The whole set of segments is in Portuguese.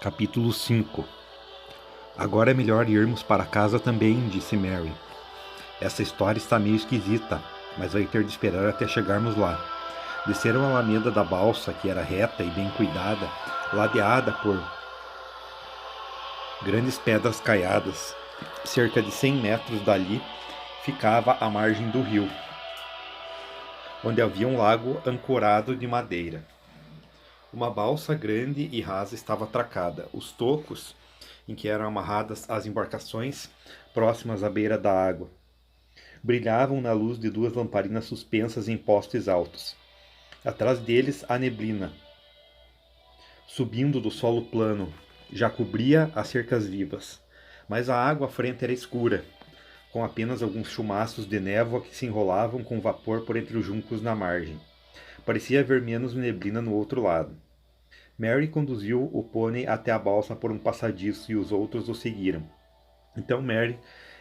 Capítulo 5. Agora é melhor irmos para casa também, disse Mary. Essa história está meio esquisita, mas vai ter de esperar até chegarmos lá. Desceram a alameda da balsa, que era reta e bem cuidada, ladeada por grandes pedras caiadas. Cerca de 100 metros dali ficava a margem do rio, onde havia um lago ancorado de madeira. Uma balsa grande e rasa estava atracada. Os tocos em que eram amarradas as embarcações, próximas à beira da água, brilhavam na luz de duas lamparinas suspensas em postes altos. Atrás deles, a neblina, subindo do solo plano, já cobria as cercas vivas. Mas a água à frente era escura, com apenas alguns chumaços de névoa que se enrolavam com vapor por entre os juncos na margem. Parecia haver menos neblina no outro lado. Mary conduziu o pônei até a balsa por um passadiço e os outros o seguiram. Então Mary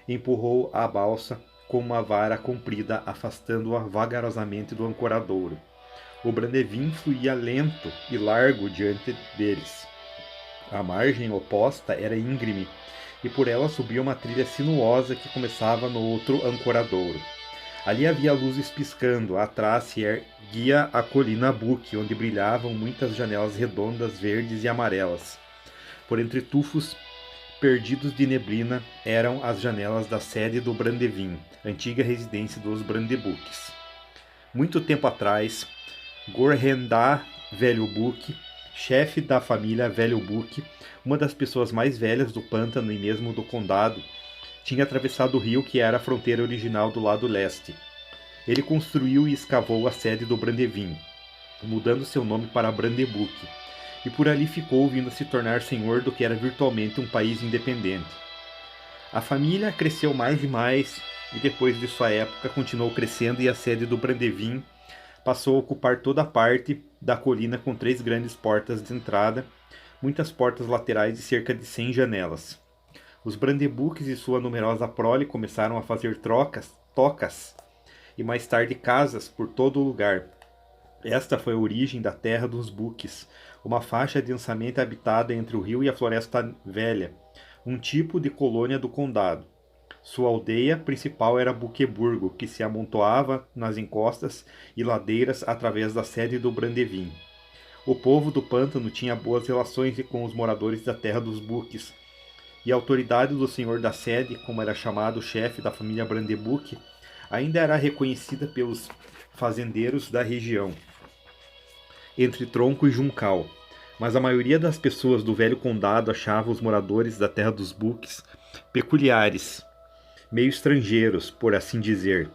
empurrou a balsa com uma vara comprida, afastando-a vagarosamente do ancoradouro. O Brandevin fluía lento e largo diante deles. A margem oposta era íngreme, e por ela subia uma trilha sinuosa que começava no outro ancoradouro. Ali havia luzes piscando, atrás se erguia a colina Buck, onde brilhavam muitas janelas redondas, verdes e amarelas. Por entre tufos perdidos de neblina eram as janelas da sede do Brandevin, antiga residência dos Brandebuques. Muito tempo atrás, Gorhendar Velho Buck, chefe da família Velho Buck, uma das pessoas mais velhas do pântano e mesmo do condado, tinha atravessado o rio que era a fronteira original do lado leste. Ele construiu e escavou a sede do Brandevin, mudando seu nome para Brandebuck, e por ali ficou vindo a se tornar senhor do que era virtualmente um país independente. A família cresceu mais e mais, e depois de sua época continuou crescendo, e a sede do Brandevin passou a ocupar toda a parte da colina com 3 grandes portas de entrada, muitas portas laterais e cerca de 100 janelas. Os Brandebuques e sua numerosa prole começaram a fazer tocas e mais tarde casas por todo o lugar. Esta foi a origem da Terra dos Buques, uma faixa densamente habitada entre o rio e a Floresta Velha, um tipo de colônia do condado. Sua aldeia principal era Buqueburgo, que se amontoava nas encostas e ladeiras através da sede do Brandevin. O povo do pântano tinha boas relações com os moradores da Terra dos Buques, e a autoridade do senhor da sede, como era chamado o chefe da família Brandebuck, ainda era reconhecida pelos fazendeiros da região, entre Tronco e Juncal. Mas a maioria das pessoas do velho condado achava os moradores da Terra dos Buques peculiares, meio estrangeiros, por assim dizer,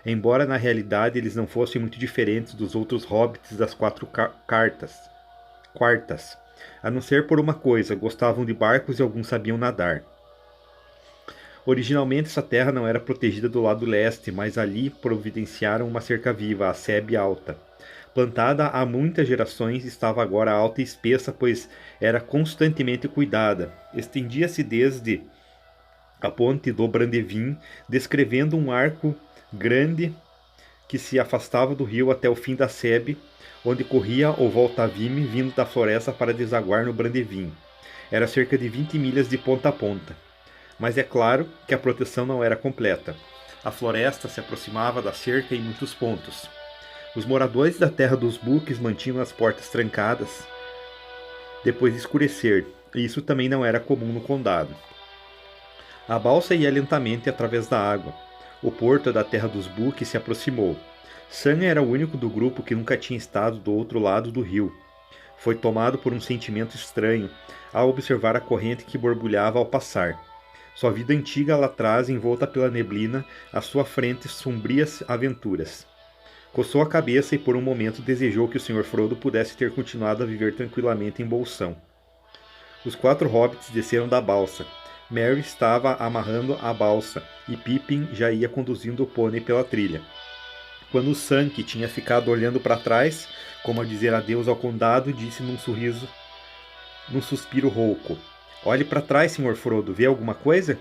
embora na realidade eles não fossem muito diferentes dos outros hobbits das 4 quartas, a não ser por uma coisa: gostavam de barcos e alguns sabiam nadar. Originalmente essa terra não era protegida do lado leste, mas ali providenciaram uma cerca viva, a Sebe Alta. Plantada há muitas gerações, estava agora alta e espessa, pois era constantemente cuidada. Estendia-se desde a ponte do Brandevin, descrevendo um arco grande que se afastava do rio até o fim da Sebe, onde corria o Voltavime, vindo da floresta para desaguar no Brandevin. Era cerca de 20 milhas de ponta a ponta. Mas é claro que a proteção não era completa. A floresta se aproximava da cerca em muitos pontos. Os moradores da Terra dos Buques mantinham as portas trancadas depois de escurecer, e isso também não era comum no condado. A balsa ia lentamente através da água. O porto da Terra dos Buques se aproximou. Sam era o único do grupo que nunca tinha estado do outro lado do rio. Foi tomado por um sentimento estranho ao observar a corrente que borbulhava ao passar. Sua vida antiga lá atrás, envolta pela neblina, à sua frente sombrias aventuras. Coçou a cabeça e por um momento desejou que o Sr. Frodo pudesse ter continuado a viver tranquilamente em Bolsão. Os 4 hobbits desceram da balsa. Merry estava amarrando a balsa e Pippin já ia conduzindo o pônei pela trilha. Quando Sam, que tinha ficado olhando para trás, como a dizer adeus ao condado, disse num suspiro rouco: "Olhe para trás, Sr. Frodo, vê alguma coisa?"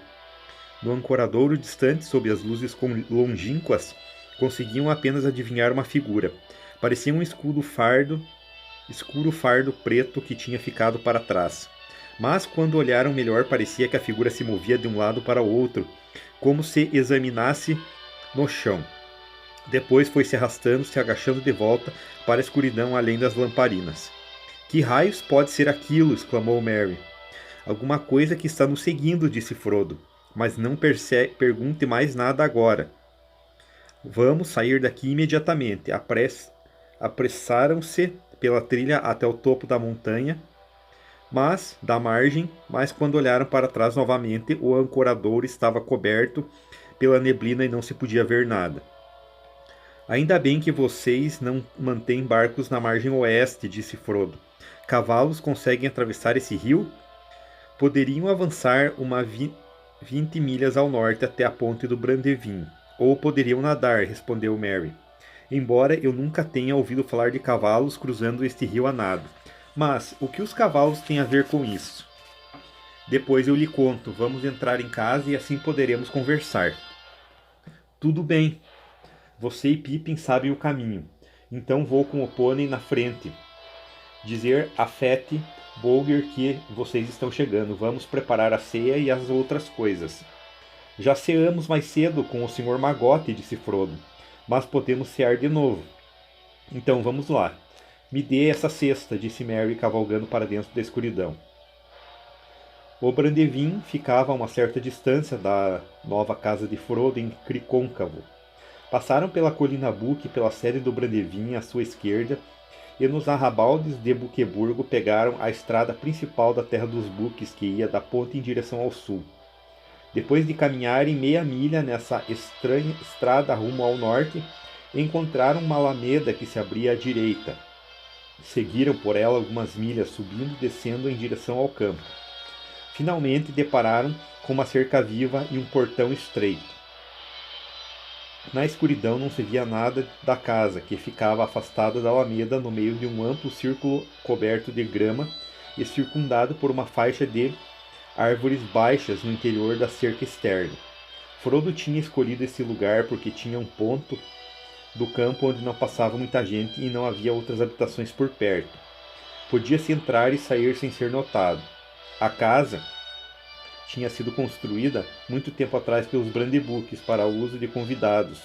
No ancoradouro distante, sob as luzes longínquas, conseguiam apenas adivinhar uma figura. Parecia um escuro fardo preto que tinha ficado para trás. Mas quando olharam melhor, parecia que a figura se movia de um lado para o outro, como se examinasse no chão. Depois foi se arrastando, se agachando de volta para a escuridão além das lamparinas. Que raios pode ser aquilo? Exclamou Merry. Alguma coisa que está nos seguindo, disse Frodo. Mas não pergunte mais nada agora. Vamos sair daqui imediatamente. Apressaram-se pela trilha até o topo da montanha, da margem, mas quando olharam para trás novamente, o ancoradouro estava coberto pela neblina e não se podia ver nada. Ainda bem que vocês não mantêm barcos na margem oeste, disse Frodo. Cavalos conseguem atravessar esse rio? Poderiam avançar 20 milhas ao norte até a ponte do Brandevin, ou poderiam nadar, respondeu Merry. Embora eu nunca tenha ouvido falar de cavalos cruzando este rio a nado. Mas o que os cavalos têm a ver com isso? Depois eu lhe conto. Vamos entrar em casa e assim poderemos conversar. Tudo bem. Você e Pippin sabem o caminho. Então vou com o pônei na frente. Dizer a Fete Bolger que vocês estão chegando. Vamos preparar a ceia e as outras coisas. Já ceamos mais cedo com o Sr. Magote, disse Frodo. Mas podemos cear de novo. Então vamos lá. Me dê essa cesta, disse Merry, cavalgando para dentro da escuridão. O Brandevin ficava a uma certa distância da nova casa de Frodo em Cricôncavo. Passaram pela colina Buque e pela sede do Brandevin à sua esquerda, e nos arrabaldes de Buqueburgo pegaram a estrada principal da Terra dos Buques, que ia da ponte em direção ao sul. Depois de caminharem meia milha nessa estranha estrada rumo ao norte, encontraram uma alameda que se abria à direita. Seguiram por ela algumas milhas, subindo e descendo em direção ao campo. Finalmente depararam com uma cerca viva e um portão estreito. Na escuridão não se via nada da casa, que ficava afastada da alameda no meio de um amplo círculo coberto de grama e circundado por uma faixa de árvores baixas no interior da cerca externa. Frodo tinha escolhido esse lugar porque tinha um ponto do campo onde não passava muita gente e não havia outras habitações por perto. Podia-se entrar e sair sem ser notado. A casa tinha sido construída muito tempo atrás pelos Brandebuques para o uso de convidados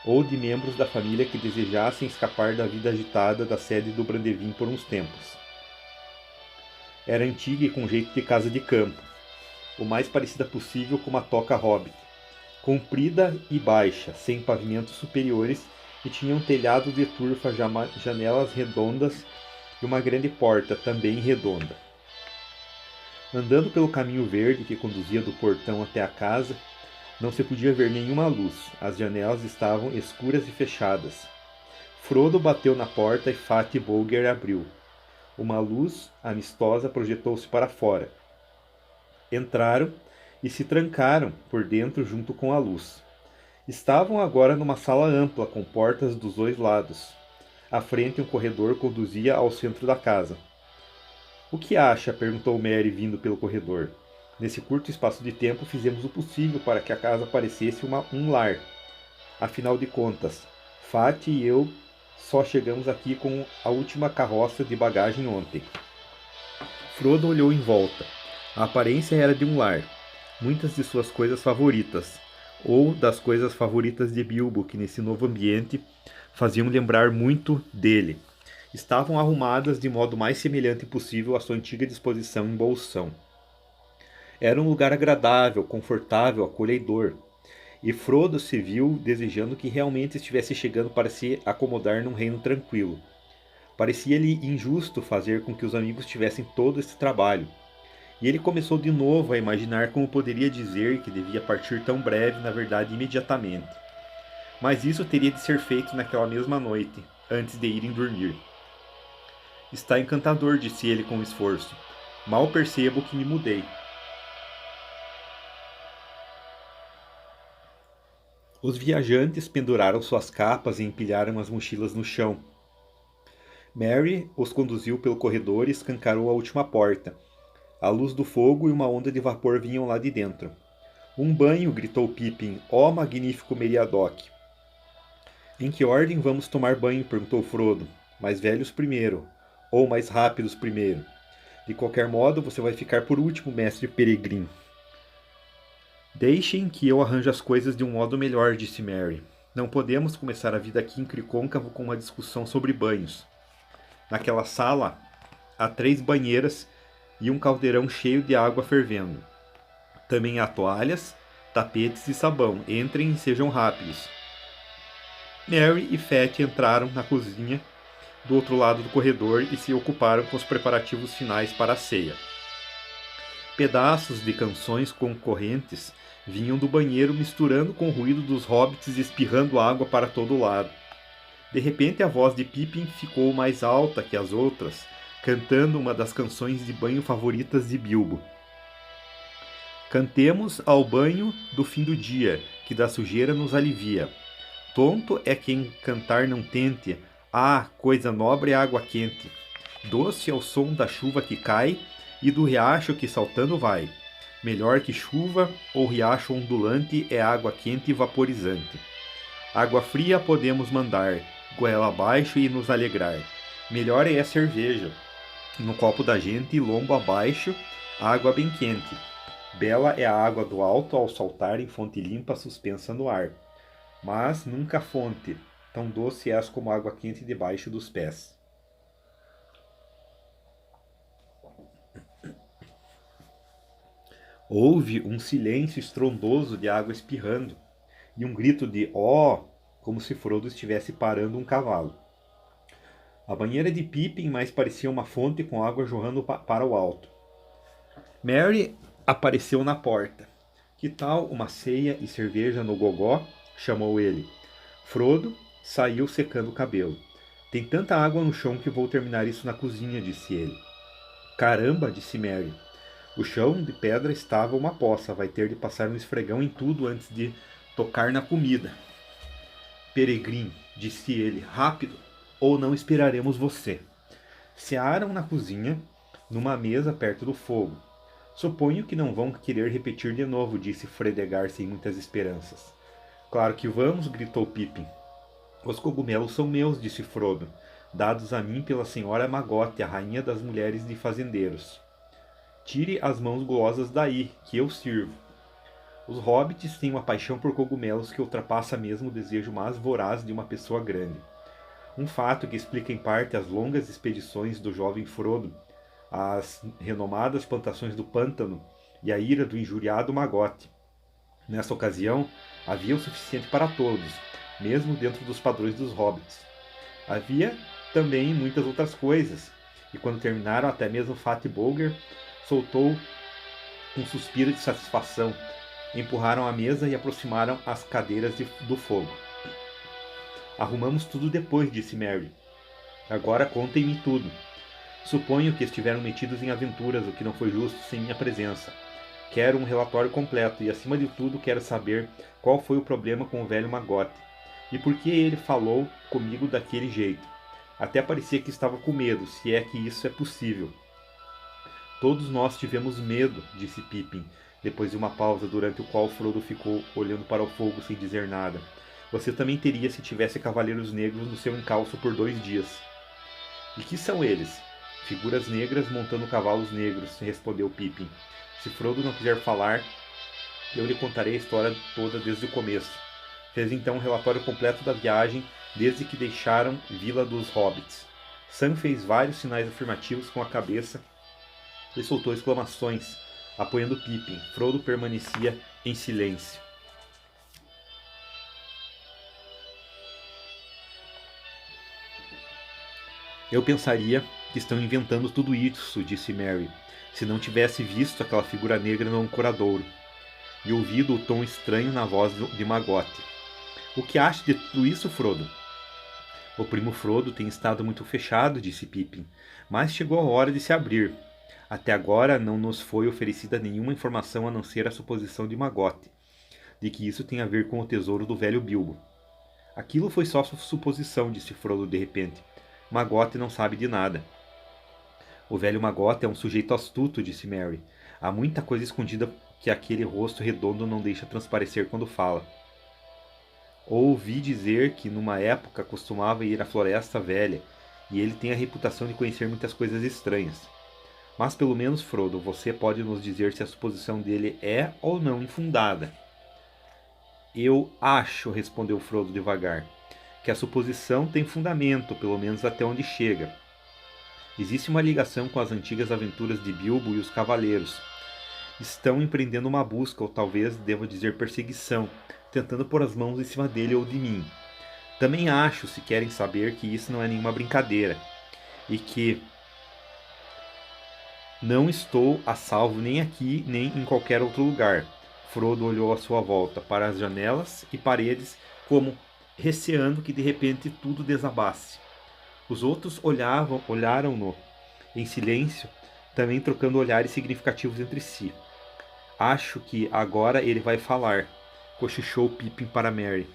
ou de membros da família que desejassem escapar da vida agitada da sede do Brandevin por uns tempos. Era antiga e com jeito de casa de campo, o mais parecida possível com uma toca hobbit. Comprida e baixa, sem pavimentos superiores, e tinha um telhado de turfa, janelas redondas e uma grande porta, também redonda. Andando pelo caminho verde que conduzia do portão até a casa, não se podia ver nenhuma luz. As janelas estavam escuras e fechadas. Frodo bateu na porta e Fat Bolger abriu. Uma luz amistosa projetou-se para fora. Entraram e se trancaram por dentro junto com a luz. Estavam agora numa sala ampla, com portas dos dois lados. À frente, um corredor conduzia ao centro da casa. O que acha? Perguntou Merry, vindo pelo corredor. Nesse curto espaço de tempo, fizemos o possível para que a casa parecesse um lar. Afinal de contas, Fat e eu só chegamos aqui com a última carroça de bagagem ontem. Frodo olhou em volta. A aparência era de um lar. Muitas de suas coisas favoritas, ou das coisas favoritas de Bilbo, que nesse novo ambiente faziam lembrar muito dele, estavam arrumadas de modo mais semelhante possível à sua antiga disposição em Bolsão. Era um lugar agradável, confortável, acolhedor, e Frodo se viu desejando que realmente estivesse chegando para se acomodar num reino tranquilo. Parecia-lhe injusto fazer com que os amigos tivessem todo esse trabalho. E ele começou de novo a imaginar como poderia dizer que devia partir tão breve, na verdade imediatamente. Mas isso teria de ser feito naquela mesma noite, antes de irem dormir. Está encantador, disse ele com esforço. Mal percebo que me mudei. Os viajantes penduraram suas capas e empilharam as mochilas no chão. Merry os conduziu pelo corredor e escancarou a última porta. A luz do fogo e uma onda de vapor vinham lá de dentro. Um banho, gritou Pippin. Ó magnífico Meriadoc! Em que ordem vamos tomar banho? Perguntou Frodo. Mais velhos primeiro, ou mais rápidos primeiro. De qualquer modo, você vai ficar por último, mestre Peregrino. Deixem que eu arranje as coisas de um modo melhor, disse Merry. Não podemos começar a vida aqui em Cricôncavo com uma discussão sobre banhos. Naquela sala, há 3 banheiras e um caldeirão cheio de água fervendo. Também há toalhas, tapetes e sabão. Entrem e sejam rápidos. Mary e Fatty entraram na cozinha do outro lado do corredor e se ocuparam com os preparativos finais para a ceia. Pedaços de canções concorrentes vinham do banheiro misturando com o ruído dos hobbits espirrando água para todo lado. De repente a voz de Pippin ficou mais alta que as outras, cantando uma das canções de banho favoritas de Bilbo. Cantemos ao banho do fim do dia, que da sujeira nos alivia. Tonto é quem cantar não tente, ah, coisa nobre é água quente. Doce é o som da chuva que cai e do riacho que saltando vai. Melhor que chuva ou riacho ondulante é água quente e vaporizante. Água fria podemos mandar, goela abaixo e nos alegrar. Melhor é a cerveja, no copo da gente e lombo abaixo, água bem quente. Bela é a água do alto ao saltar em fonte limpa suspensa no ar. Mas nunca fonte, tão doce és como água quente debaixo dos pés. Houve um silêncio estrondoso de água espirrando, e um grito de "ó", como se Frodo estivesse parando um cavalo. A banheira de Pippin mais parecia uma fonte com água jorrando para o alto. Merry apareceu na porta. "Que tal uma ceia e cerveja no gogó?" chamou ele. Frodo saiu secando o cabelo. "Tem tanta água no chão que vou terminar isso na cozinha", disse ele. "Caramba", disse Merry. "O chão de pedra estava uma poça. Vai ter de passar um esfregão em tudo antes de tocar na comida." "Peregrino", disse ele, "rápido, ou não esperaremos você." Cearam na cozinha, numa mesa perto do fogo. "Suponho que não vão querer repetir de novo", disse Fredegar sem muitas esperanças. "Claro que vamos", gritou Pippin. "Os cogumelos são meus", disse Frodo, "dados a mim pela senhora Magote, a rainha das mulheres de fazendeiros. Tire as mãos gulosas daí, que eu sirvo." Os hobbits têm uma paixão por cogumelos que ultrapassa mesmo o desejo mais voraz de uma pessoa grande. Um fato que explica em parte as longas expedições do jovem Frodo, as renomadas plantações do pântano e a ira do injuriado Magote. Nessa ocasião, havia o suficiente para todos, mesmo dentro dos padrões dos hobbits. Havia também muitas outras coisas, e quando terminaram, até mesmo Fat Bolger soltou um suspiro de satisfação. Empurraram a mesa e aproximaram as cadeiras do fogo. "Arrumamos tudo depois", disse Merry. "Agora contem-me tudo. Suponho que estiveram metidos em aventuras, o que não foi justo sem minha presença. Quero um relatório completo e, acima de tudo, quero saber qual foi o problema com o velho Magote e por que ele falou comigo daquele jeito. Até parecia que estava com medo, se é que isso é possível." "Todos nós tivemos medo", disse Pippin, depois de uma pausa durante a qual Frodo ficou olhando para o fogo sem dizer nada. "Você também teria se tivesse cavaleiros negros no seu encalço por 2 dias." "E que são eles?" "Figuras negras montando cavalos negros", respondeu Pippin. "Se Frodo não quiser falar, eu lhe contarei a história toda desde o começo." Fez então um relatório completo da viagem desde que deixaram Vila dos Hobbits. Sam fez vários sinais afirmativos com a cabeça e soltou exclamações, apoiando Pippin. Frodo permanecia em silêncio. "Eu pensaria que estão inventando tudo isso", disse Merry, "se não tivesse visto aquela figura negra no ancoradouro e ouvido o tom estranho na voz de Magote." "O que acha de tudo isso, Frodo?" "O primo Frodo tem estado muito fechado", disse Pippin, "mas chegou a hora de se abrir. Até agora não nos foi oferecida nenhuma informação a não ser a suposição de Magote, de que isso tem a ver com o tesouro do velho Bilbo." "Aquilo foi só suposição", disse Frodo de repente. "Magote não sabe de nada." "O velho Magote é um sujeito astuto", disse Merry. "Há muita coisa escondida que aquele rosto redondo não deixa transparecer quando fala. Ouvi dizer que numa época costumava ir à Floresta Velha, e ele tem a reputação de conhecer muitas coisas estranhas." Mas pelo menos, Frodo, você pode nos dizer se a suposição dele é ou não infundada. Eu acho, respondeu Frodo devagar, que a suposição tem fundamento, pelo menos até onde chega. Existe uma ligação com as antigas aventuras de Bilbo e os Cavaleiros. Estão empreendendo uma busca, ou talvez devo dizer perseguição, tentando pôr as mãos em cima dele ou de mim. Também acho, se querem saber, que isso não é nenhuma brincadeira, e que não estou a salvo nem aqui, nem em qualquer outro lugar. Frodo olhou à sua volta, para as janelas e paredes, como receando que de repente tudo desabasse. Os outros olharam-no em silêncio, também trocando olhares significativos entre si. Acho que agora ele vai falar, cochichou Pippin para Merry.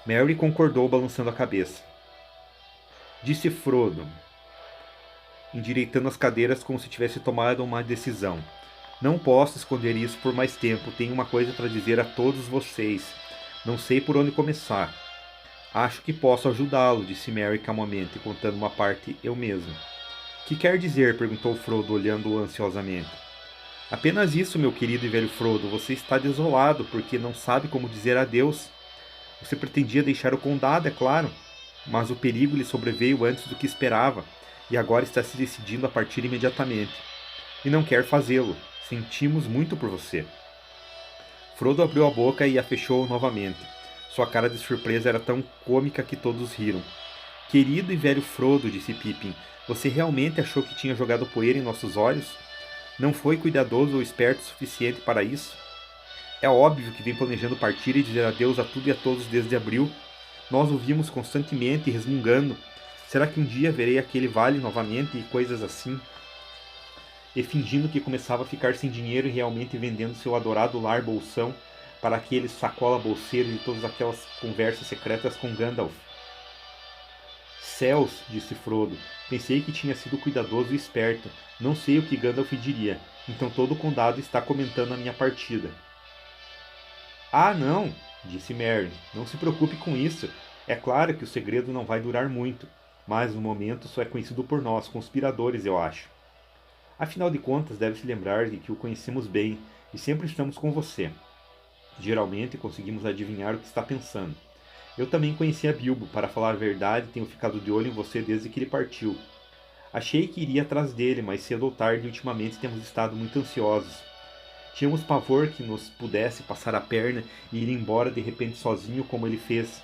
Merry concordou, balançando a cabeça. Disse Frodo, endireitando as cadeiras como se tivesse tomado uma decisão. Não posso esconder isso por mais tempo. Tenho uma coisa para dizer a todos vocês. Não sei por onde começar. Acho que posso ajudá-lo, disse Merry calmamente, contando uma parte eu mesmo. Que quer dizer? Perguntou Frodo, olhando-o ansiosamente. Apenas isso, meu querido e velho Frodo. Você está desolado porque não sabe como dizer adeus. Você pretendia deixar o condado, é claro, mas o perigo lhe sobreveio antes do que esperava, e agora está se decidindo a partir imediatamente. E não quer fazê-lo. Sentimos muito por você. Frodo abriu a boca e a fechou novamente. Sua cara de surpresa era tão cômica que todos riram. Querido e velho Frodo, disse Pippin, você realmente achou que tinha jogado poeira em nossos olhos? Não foi cuidadoso ou esperto o suficiente para isso? É óbvio que vem planejando partir e dizer adeus a tudo e a todos desde abril. Nós o vimos constantemente resmungando. Será que um dia verei aquele vale novamente e coisas assim? E fingindo que começava a ficar sem dinheiro e realmente vendendo seu adorado lar bolsão para aqueles sacola bolseiros e todas aquelas conversas secretas com Gandalf. Céus, disse Frodo, pensei que tinha sido cuidadoso e esperto. Não sei o que Gandalf diria, então todo o condado está comentando a minha partida. Ah, não, disse Merry, não se preocupe com isso. É claro que o segredo não vai durar muito, mas no momento só é conhecido por nós, conspiradores, eu acho. Afinal de contas, deve se lembrar de que o conhecemos bem e sempre estamos com você. Geralmente conseguimos adivinhar o que está pensando. Eu também conhecia Bilbo, para falar a verdade, tenho ficado de olho em você desde que ele partiu. Achei que iria atrás dele, mas cedo ou tarde, ultimamente temos estado muito ansiosos. Tínhamos pavor que nos pudesse passar a perna e ir embora de repente sozinho como ele fez.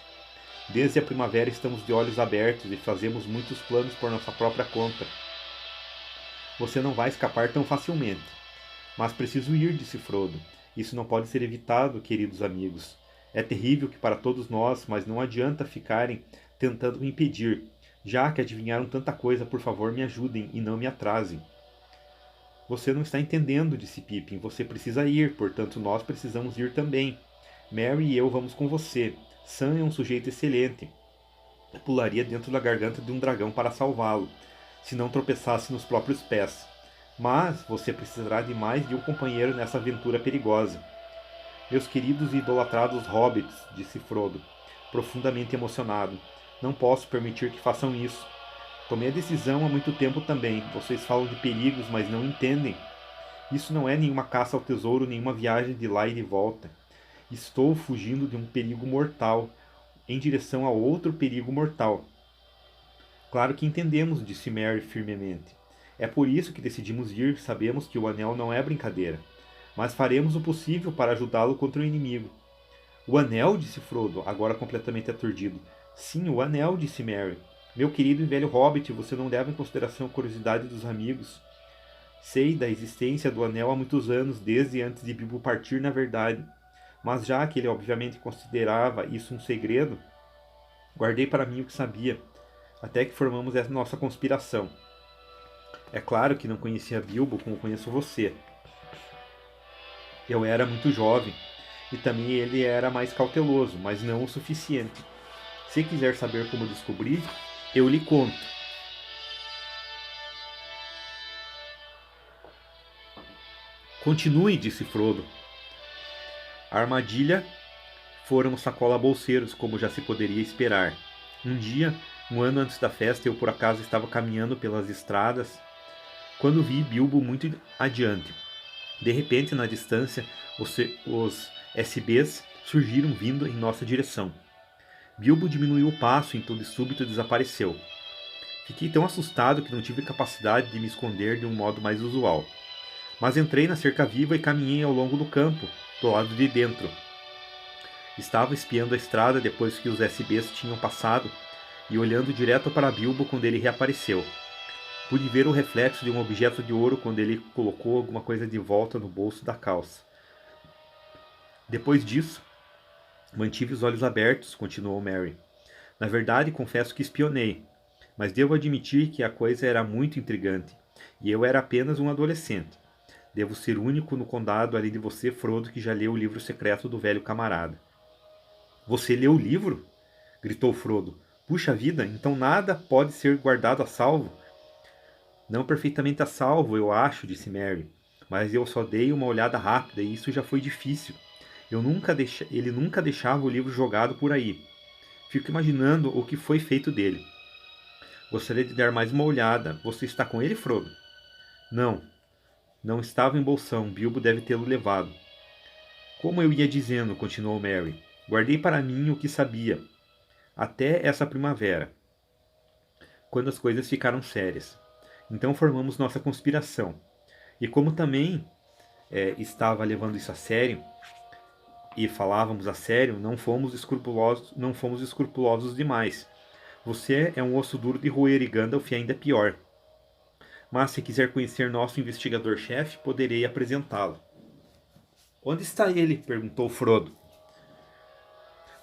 Desde a primavera estamos de olhos abertos e fazemos muitos planos por nossa própria conta. Você não vai escapar tão facilmente. Mas preciso ir, disse Frodo. Isso não pode ser evitado, queridos amigos. É terrível que para todos nós, mas não adianta ficarem tentando me impedir. Já que adivinharam tanta coisa, por favor, me ajudem e não me atrasem. Você não está entendendo, disse Pippin. Você precisa ir, portanto nós precisamos ir também. Merry e eu vamos com você. Sam é um sujeito excelente. Eu pularia dentro da garganta de um dragão para salvá-lo, se não tropeçasse nos próprios pés. Mas você precisará de mais de um companheiro nessa aventura perigosa. Meus queridos e idolatrados hobbits, disse Frodo, profundamente emocionado. Não posso permitir que façam isso. Tomei a decisão há muito tempo também. Vocês falam de perigos, mas não entendem. Isso não é nenhuma caça ao tesouro, nenhuma viagem de lá e de volta. Estou fugindo de um perigo mortal, em direção a outro perigo mortal. Claro que entendemos, disse Merry firmemente. É por isso que decidimos ir, sabemos que o anel não é brincadeira. Mas faremos o possível para ajudá-lo contra o inimigo. O anel, disse Frodo, agora completamente aturdido. Sim, o anel, disse Merry. Meu querido e velho hobbit, você não leva em consideração a curiosidade dos amigos. Sei da existência do anel há muitos anos, desde antes de Bilbo partir, na verdade. Mas já que ele obviamente considerava isso um segredo, guardei para mim o que sabia, até que formamos essa nossa conspiração. É claro que não conhecia Bilbo como conheço você. Eu era muito jovem, e também ele era mais cauteloso, mas não o suficiente. Se quiser saber como descobri, eu lhe conto. Continue, disse Frodo. A armadilha foram os sacola-bolseiros, como já se poderia esperar. Um dia, um ano antes da festa, eu por acaso estava caminhando pelas estradas quando vi Bilbo muito adiante. De repente, na distância, os SBs surgiram vindo em nossa direção. Bilbo diminuiu o passo e então de súbito desapareceu. Fiquei tão assustado que não tive capacidade de me esconder de um modo mais usual. Mas entrei na cerca viva e caminhei ao longo do campo, do lado de dentro. Estava espiando a estrada depois que os SBs tinham passado e olhando direto para Bilbo quando ele reapareceu. Pude ver o reflexo de um objeto de ouro quando ele colocou alguma coisa de volta no bolso da calça. Depois disso, mantive os olhos abertos, continuou Merry. Na verdade, confesso que espionei, mas devo admitir que a coisa era muito intrigante, e eu era apenas um adolescente. Devo ser o único no condado, além de você, Frodo, que já leu o livro secreto do velho camarada. Você leu o livro? Gritou Frodo. Puxa vida, então nada pode ser guardado a salvo? Não perfeitamente a salvo, eu acho, disse Merry, mas eu só dei uma olhada rápida e isso já foi difícil. Ele nunca deixava o livro jogado por aí. Fico imaginando o que foi feito dele. Gostaria de dar mais uma olhada. Você está com ele, Frodo? Não. Não estava em bolsão. Bilbo deve tê-lo levado. Como eu ia dizendo, continuou Merry, guardei para mim o que sabia. Até essa primavera, quando as coisas ficaram sérias. Então formamos nossa conspiração. E como também estava levando isso a sério, e falávamos a sério, não fomos escrupulosos demais. Você é um osso duro de roer e Gandalf ainda é pior. Mas se quiser conhecer nosso investigador-chefe, poderei apresentá-lo. Onde está ele? Perguntou Frodo,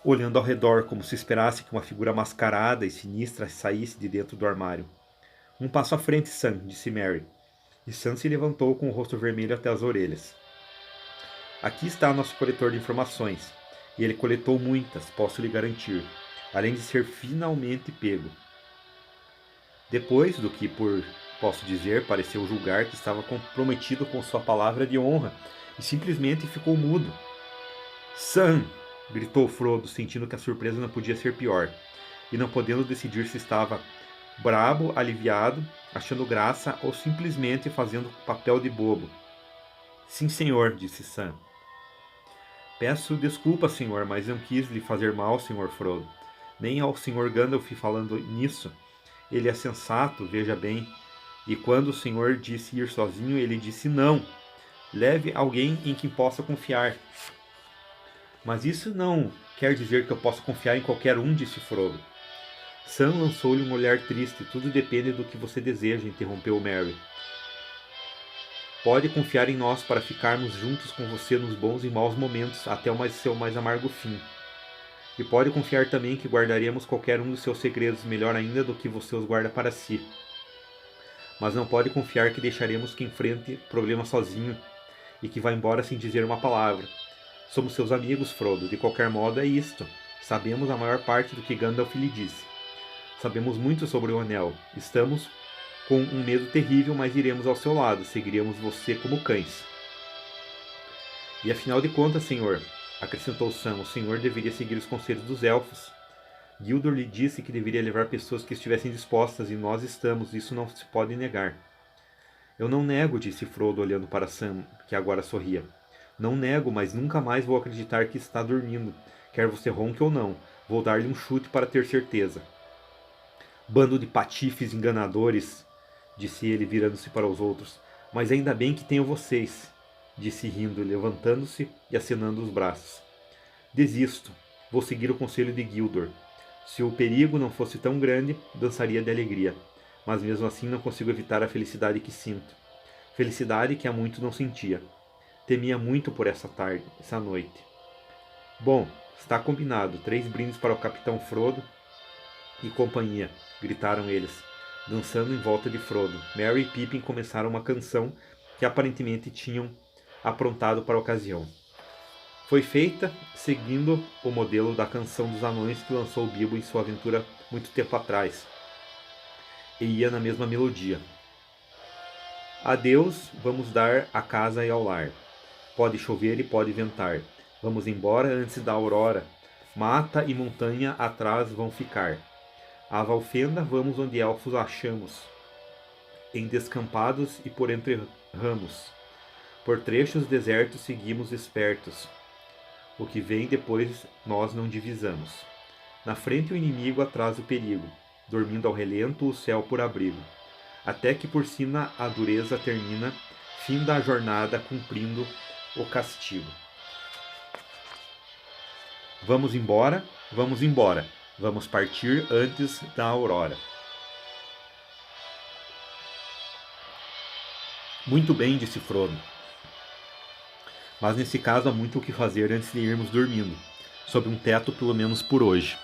olhando ao redor como se esperasse que uma figura mascarada e sinistra saísse de dentro do armário. Um passo à frente, Sam, disse Merry. E Sam se levantou com o rosto vermelho até as orelhas. Aqui está nosso coletor de informações. E ele coletou muitas, posso lhe garantir, além de ser finalmente pego. Depois do que, posso dizer, pareceu julgar que estava comprometido com sua palavra de honra, e simplesmente ficou mudo. Sam! Gritou Frodo, sentindo que a surpresa não podia ser pior, e não podendo decidir se estava brabo, aliviado, achando graça ou simplesmente fazendo papel de bobo. Sim, senhor, disse Sam. Peço desculpa, senhor, mas não quis lhe fazer mal, senhor Frodo. Nem ao senhor Gandalf falando nisso. Ele é sensato, veja bem. E quando o senhor disse ir sozinho, ele disse não. Leve alguém em quem possa confiar. Mas isso não quer dizer que eu possa confiar em qualquer um, disse Frodo. Sam lançou-lhe um olhar triste. Tudo depende do que você deseja, interrompeu Merry. Pode confiar em nós para ficarmos juntos com você nos bons e maus momentos, até o seu mais amargo fim. E pode confiar também que guardaremos qualquer um dos seus segredos, melhor ainda do que você os guarda para si. Mas não pode confiar que deixaremos que enfrente problemas sozinho e que vá embora sem dizer uma palavra. Somos seus amigos, Frodo. De qualquer modo, é isto. Sabemos a maior parte do que Gandalf lhe disse. Sabemos muito sobre o Anel. Estamos com um medo terrível, mas iremos ao seu lado. Seguiremos você como cães. E afinal de contas, senhor, acrescentou Sam, o senhor deveria seguir os conselhos dos elfos. Gildor lhe disse que deveria levar pessoas que estivessem dispostas, e nós estamos, isso não se pode negar. Eu não nego, disse Frodo, olhando para Sam, que agora sorria. Não nego, mas nunca mais vou acreditar que está dormindo. Quer você ronque ou não, vou dar-lhe um chute para ter certeza. Bando de patifes enganadores, disse ele, virando-se para os outros. Mas ainda bem que tenho vocês, disse rindo, levantando-se e acenando os braços. Desisto. Vou seguir o conselho de Gildor. Se o perigo não fosse tão grande, dançaria de alegria. Mas mesmo assim não consigo evitar a felicidade que sinto. Felicidade que há muito não sentia. Temia muito por essa tarde, essa noite. Bom, está combinado. 3 brindes para o Capitão Frodo e companhia, gritaram eles, dançando em volta de Frodo. Merry e Pippin começaram uma canção que aparentemente tinham aprontado para a ocasião. Foi feita seguindo o modelo da canção dos anões que lançou Bilbo em sua aventura muito tempo atrás, e ia na mesma melodia. Adeus, vamos dar à casa e ao lar. Pode chover e pode ventar. Vamos embora antes da aurora. Mata e montanha atrás vão ficar. A Valfenda, vamos onde elfos achamos. em descampados e por entre ramos. Por trechos desertos seguimos espertos. O que vem depois nós não divisamos. Na frente o inimigo, atrás o perigo, dormindo ao relento o céu por abrigo. Até que por cima a dureza termina, fim da jornada cumprindo o castigo. Vamos embora, vamos embora. Vamos partir antes da aurora. Muito bem, disse Frodo. Mas nesse caso há muito o que fazer antes de irmos dormindo, sob um teto pelo menos por hoje.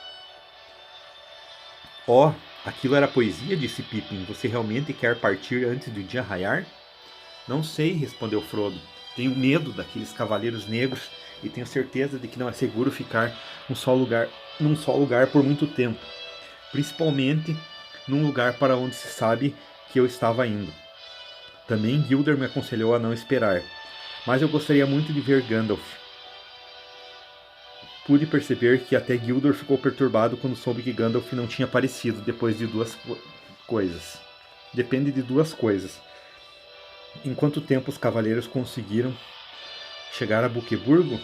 Oh, aquilo era poesia, disse Pippin. Você realmente quer partir antes do dia raiar? Não sei, respondeu Frodo. Tenho medo daqueles cavaleiros negros e tenho certeza de que não é seguro ficar num só lugar por muito tempo. Principalmente num lugar para onde se sabe que eu estava indo. Também Gildor me aconselhou a não esperar. Mas eu gostaria muito de ver Gandalf. Pude perceber que até Gildor ficou perturbado quando soube que Gandalf não tinha aparecido depois de duas coisas. Depende de duas coisas. Em quanto tempo os cavaleiros conseguiram chegar a Buqueburgo?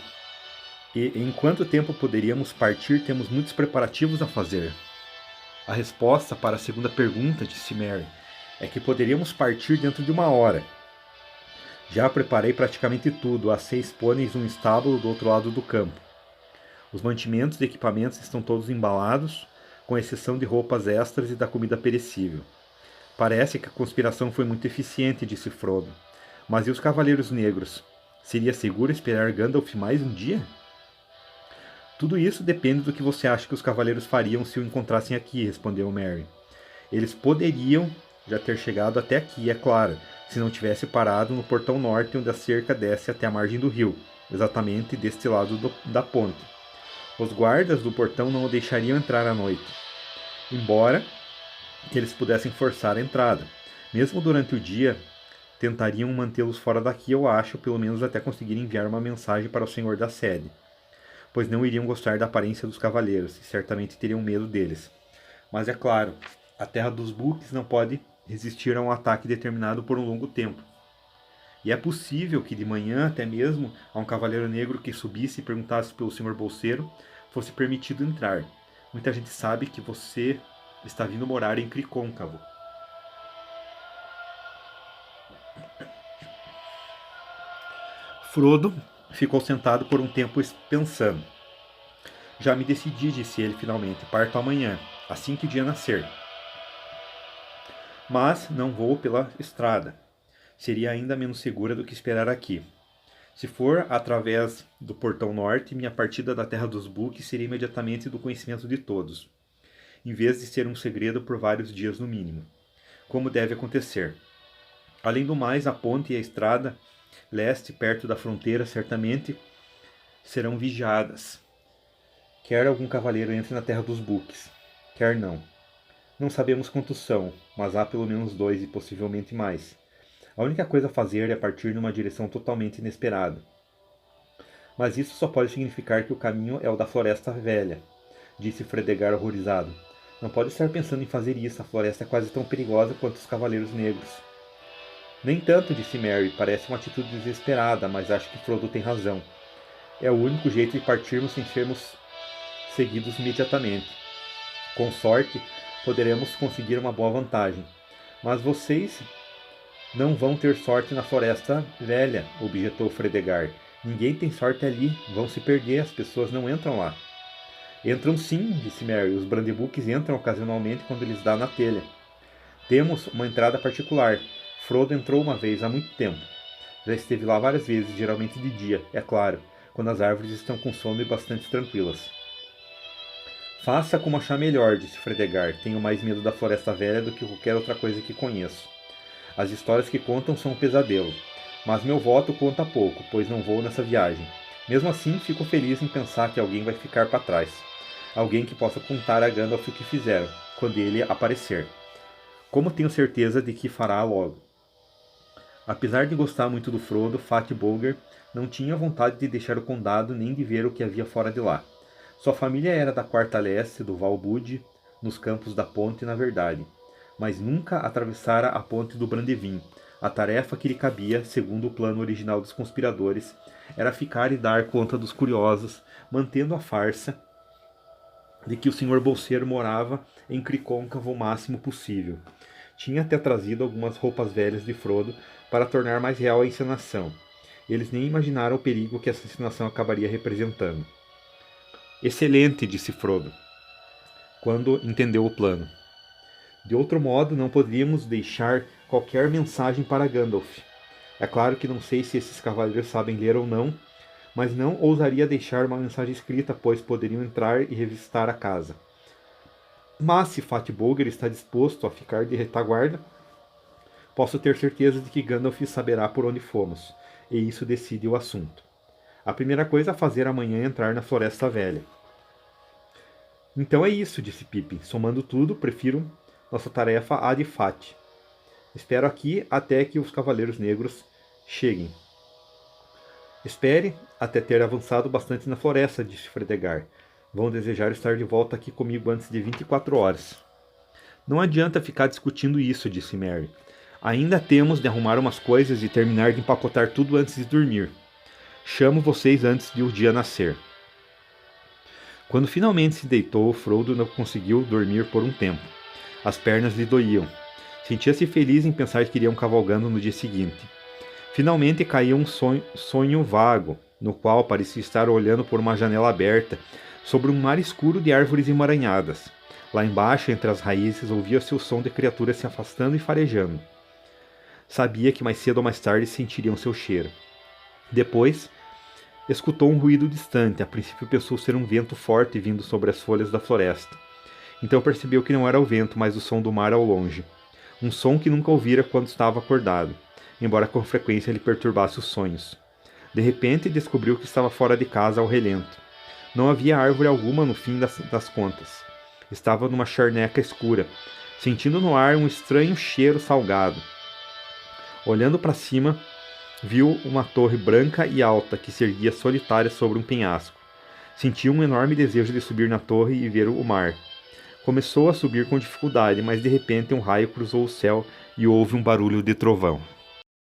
E em quanto tempo poderíamos partir? Temos muitos preparativos a fazer. A resposta para a segunda pergunta, disse Merry, é que poderíamos partir dentro de 1 hora. Já preparei praticamente tudo. Há 6 pôneis num estábulo do outro lado do campo. Os mantimentos e equipamentos estão todos embalados, com exceção de roupas extras e da comida perecível. Parece que a conspiração foi muito eficiente, disse Frodo. Mas e os Cavaleiros Negros? Seria seguro esperar Gandalf mais um dia? Tudo isso depende do que você acha que os Cavaleiros fariam se o encontrassem aqui, respondeu Merry. Eles poderiam já ter chegado até aqui, é claro, se não tivesse parado no portão norte onde a cerca desce até a margem do rio, exatamente deste lado da ponte. Os guardas do portão não o deixariam entrar à noite, embora eles pudessem forçar a entrada. Mesmo durante o dia, tentariam mantê-los fora daqui, eu acho, pelo menos até conseguir enviar uma mensagem para o senhor da sede, pois não iriam gostar da aparência dos cavaleiros e certamente teriam medo deles. Mas é claro, a terra dos Books não pode resistir a um ataque determinado por um longo tempo. E é possível que de manhã, até mesmo, a um cavaleiro negro que subisse e perguntasse pelo senhor bolseiro, fosse permitido entrar. Muita gente sabe que você está vindo morar em Cricôncavo. Frodo ficou sentado por um tempo pensando. Já me decidi, disse ele finalmente. Parto amanhã, assim que o dia nascer. Mas não vou pela estrada. Seria ainda menos segura do que esperar aqui. Se for através do portão norte, minha partida da terra dos Books seria imediatamente do conhecimento de todos, em vez de ser um segredo por vários dias no mínimo, como deve acontecer. Além do mais, a ponte e a estrada leste, perto da fronteira, certamente serão vigiadas. Quer algum cavaleiro entre na terra dos Books, quer não. Não sabemos quantos são, mas há pelo menos 2 e possivelmente mais. A única coisa a fazer é partir numa direção totalmente inesperada. Mas isso só pode significar que o caminho é o da Floresta Velha, disse Fredegar horrorizado. Não pode estar pensando em fazer isso, a floresta é quase tão perigosa quanto os Cavaleiros Negros. Nem tanto, disse Merry, parece uma atitude desesperada, mas acho que Frodo tem razão. É o único jeito de partirmos sem sermos seguidos imediatamente. Com sorte, poderemos conseguir uma boa vantagem. Mas vocês não vão ter sorte na Floresta Velha, objetou Fredegar. Ninguém tem sorte ali, vão se perder, as pessoas não entram lá. Entram sim, disse Merry, os Brandybucks entram ocasionalmente quando eles dão na telha. Temos uma entrada particular. Frodo entrou uma vez, há muito tempo. Já esteve lá várias vezes, geralmente de dia, é claro, quando as árvores estão com sono e bastante tranquilas. Faça como achar melhor, disse Fredegar. Tenho mais medo da Floresta Velha do que qualquer outra coisa que conheço. As histórias que contam são um pesadelo, mas meu voto conta pouco, pois não vou nessa viagem. Mesmo assim, fico feliz em pensar que alguém vai ficar para trás. Alguém que possa contar a Gandalf o que fizeram, quando ele aparecer. Como tenho certeza de que fará logo. Apesar de gostar muito do Frodo, Fat Bolger não tinha vontade de deixar o condado nem de ver o que havia fora de lá. Sua família era da Quarta Leste, do Val Bud, nos campos da Ponte, na verdade. mas nunca atravessara a ponte do Brandevin. A tarefa que lhe cabia, segundo o plano original dos conspiradores, era ficar e dar conta dos curiosos, mantendo a farsa de que o Sr. Bolseiro morava em Cricôncavo o máximo possível. Tinha até trazido algumas roupas velhas de Frodo para tornar mais real a encenação. Eles nem imaginaram o perigo que essa encenação acabaria representando. Excelente, disse Frodo, quando entendeu o plano. De outro modo, não poderíamos deixar qualquer mensagem para Gandalf. É claro que não sei se esses cavaleiros sabem ler ou não, mas não ousaria deixar uma mensagem escrita, pois poderiam entrar e revistar a casa. Mas se Fatbolger está disposto a ficar de retaguarda, posso ter certeza de que Gandalf saberá por onde fomos, e isso decide o assunto. A primeira coisa a fazer amanhã é entrar na Floresta Velha. Então é isso, disse Pippin. Somando tudo, prefiro nossa tarefa à de Fat. Espero aqui até que os Cavaleiros Negros cheguem. Espere até ter avançado bastante na floresta, disse Fredegar. Vão desejar estar de volta aqui comigo antes de 24 horas. Não adianta ficar discutindo isso, disse Merry. Ainda temos de arrumar umas coisas e terminar de empacotar tudo antes de dormir. Chamo vocês antes de o dia nascer. Quando finalmente se deitou, Frodo não conseguiu dormir por um tempo. As pernas lhe doíam. Sentia-se feliz em pensar que iriam cavalgando no dia seguinte. Finalmente caiu um sonho vago, no qual parecia estar olhando por uma janela aberta, sobre um mar escuro de árvores emaranhadas. Lá embaixo, entre as raízes, ouvia-se o som de criaturas se afastando e farejando. Sabia que mais cedo ou mais tarde sentiriam seu cheiro. Depois, escutou um ruído distante. A princípio pensou ser um vento forte vindo sobre as folhas da floresta. Então percebeu que não era o vento, mas o som do mar ao longe. Um som que nunca ouvira quando estava acordado, embora com frequência lhe perturbasse os sonhos. De repente, descobriu que estava fora de casa ao relento. Não havia árvore alguma no fim das contas. Estava numa charneca escura, sentindo no ar um estranho cheiro salgado. Olhando para cima, viu uma torre branca e alta que se erguia solitária sobre um penhasco. Sentiu um enorme desejo de subir na torre e ver o mar. Começou a subir com dificuldade, mas de repente um raio cruzou o céu e houve um barulho de trovão.